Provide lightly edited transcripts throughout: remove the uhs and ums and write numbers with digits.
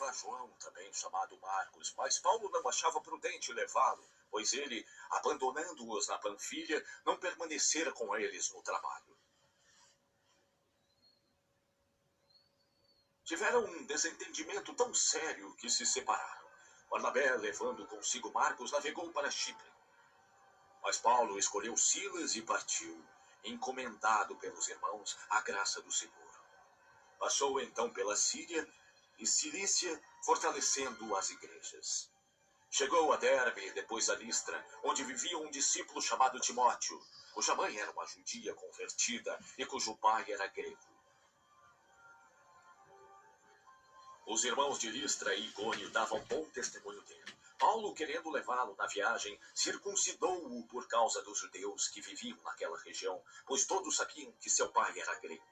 levar João, também chamado Marcos, mas Paulo não achava prudente levá-lo, pois ele, abandonando-os na Panfilha, não permanecera com eles no trabalho. Tiveram um desentendimento tão sério que se separaram. Barnabé, levando consigo Marcos, navegou para Chipre. Mas Paulo escolheu Silas e partiu, encomendado pelos irmãos à graça do Senhor. Passou então pela Síria e Cilícia, fortalecendo as igrejas. Chegou a Derbe, depois a Listra, onde vivia um discípulo chamado Timóteo, cuja mãe era uma judia convertida e cujo pai era grego. Os irmãos de Listra e Icônio davam bom testemunho dele. Paulo, querendo levá-lo na viagem, circuncidou-o por causa dos judeus que viviam naquela região, pois todos sabiam que seu pai era grego.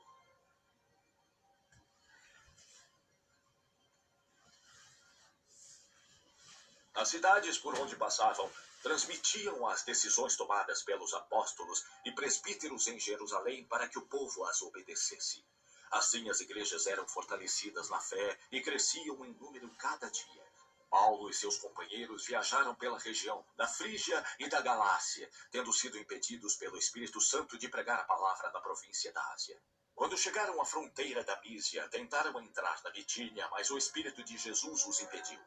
As cidades por onde passavam transmitiam as decisões tomadas pelos apóstolos e presbíteros em Jerusalém para que o povo as obedecesse. Assim as igrejas eram fortalecidas na fé e cresciam em número cada dia. Paulo e seus companheiros viajaram pela região da Frígia e da Galácia, tendo sido impedidos pelo Espírito Santo de pregar a palavra na província da Ásia. Quando chegaram à fronteira da Mísia, tentaram entrar na Bitínia, mas o Espírito de Jesus os impediu.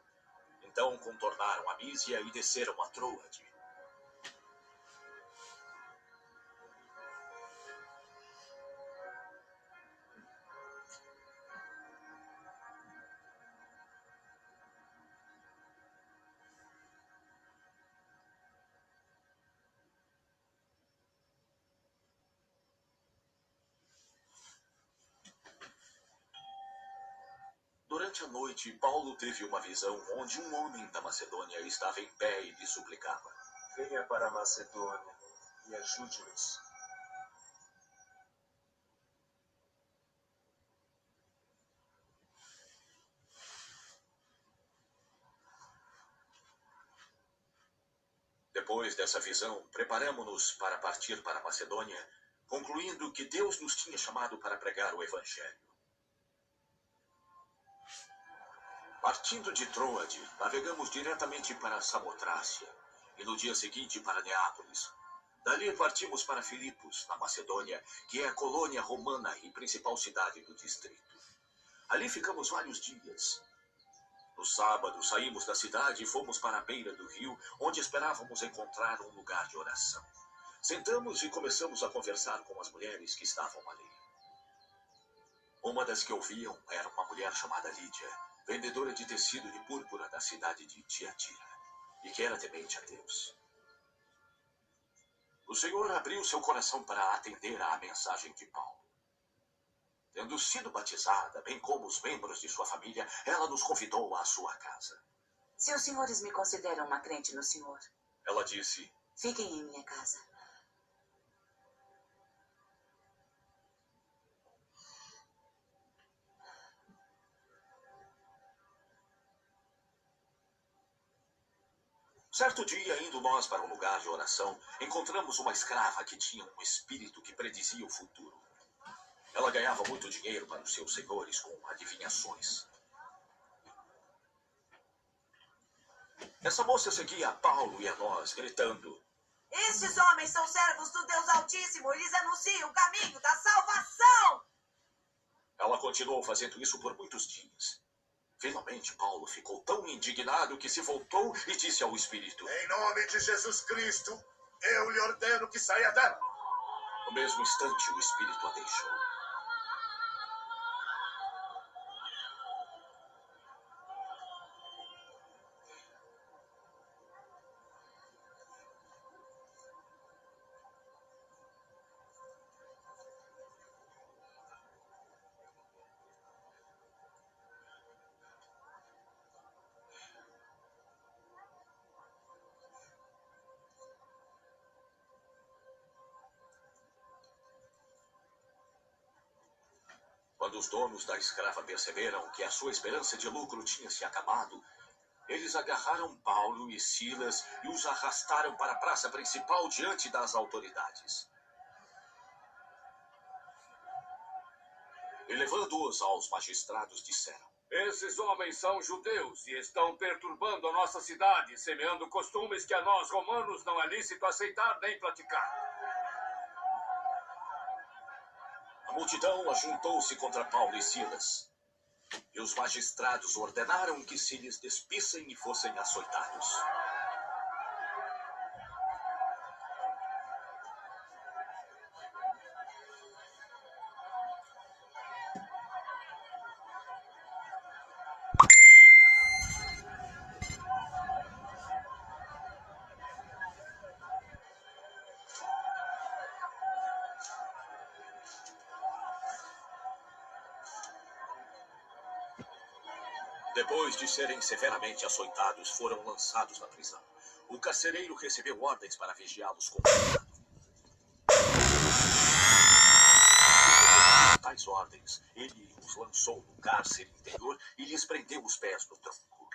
Então contornaram a Mísia e desceram a Troade. Durante a noite, Paulo teve uma visão onde um homem da Macedônia estava em pé e lhe suplicava: venha para a Macedônia e ajude-nos. Depois dessa visão, preparamo-nos para partir para a Macedônia, concluindo que Deus nos tinha chamado para pregar o Evangelho. Partindo de Troade, navegamos diretamente para Samotrácia e no dia seguinte para Neápolis. Dali partimos para Filipos, na Macedônia, que é a colônia romana e principal cidade do distrito. Ali ficamos vários dias. No sábado, saímos da cidade e fomos para a beira do rio, onde esperávamos encontrar um lugar de oração. Sentamos e começamos a conversar com as mulheres que estavam ali. Uma das que ouviam era uma mulher chamada Lídia, vendedora de tecido de púrpura da cidade de Tiatira, e que era temente a Deus. O Senhor abriu seu coração para atender à mensagem de Paulo. Tendo sido batizada, bem como os membros de sua família, ela nos convidou à sua casa. Se os senhores me consideram uma crente no Senhor, ela disse: fiquem em minha casa. Certo dia, indo nós para um lugar de oração, encontramos uma escrava que tinha um espírito que predizia o futuro. Ela ganhava muito dinheiro para os seus senhores com adivinhações. Essa moça seguia a Paulo e a nós, gritando: estes homens são servos do Deus Altíssimo, eles anunciam o caminho da salvação! Ela continuou fazendo isso por muitos dias. Finalmente, Paulo ficou tão indignado que se voltou e disse ao espírito: em nome de Jesus Cristo, eu lhe ordeno que saia dela. No mesmo instante, o espírito a deixou. Quando os donos da escrava perceberam que a sua esperança de lucro tinha se acabado, eles agarraram Paulo e Silas e os arrastaram para a praça principal diante das autoridades. E levando-os aos magistrados, disseram: Esses homens são judeus e estão perturbando a nossa cidade, semeando costumes que a nós, romanos, não é lícito aceitar nem praticar. A multidão ajuntou-se contra Paulo e Silas. E os magistrados ordenaram que se lhes despissem e fossem açoitados. Depois de serem severamente açoitados, foram lançados na prisão. O carcereiro recebeu ordens para vigiá-los com cuidado. Tais ordens, ele os lançou no cárcere interior e lhes prendeu os pés no tronco.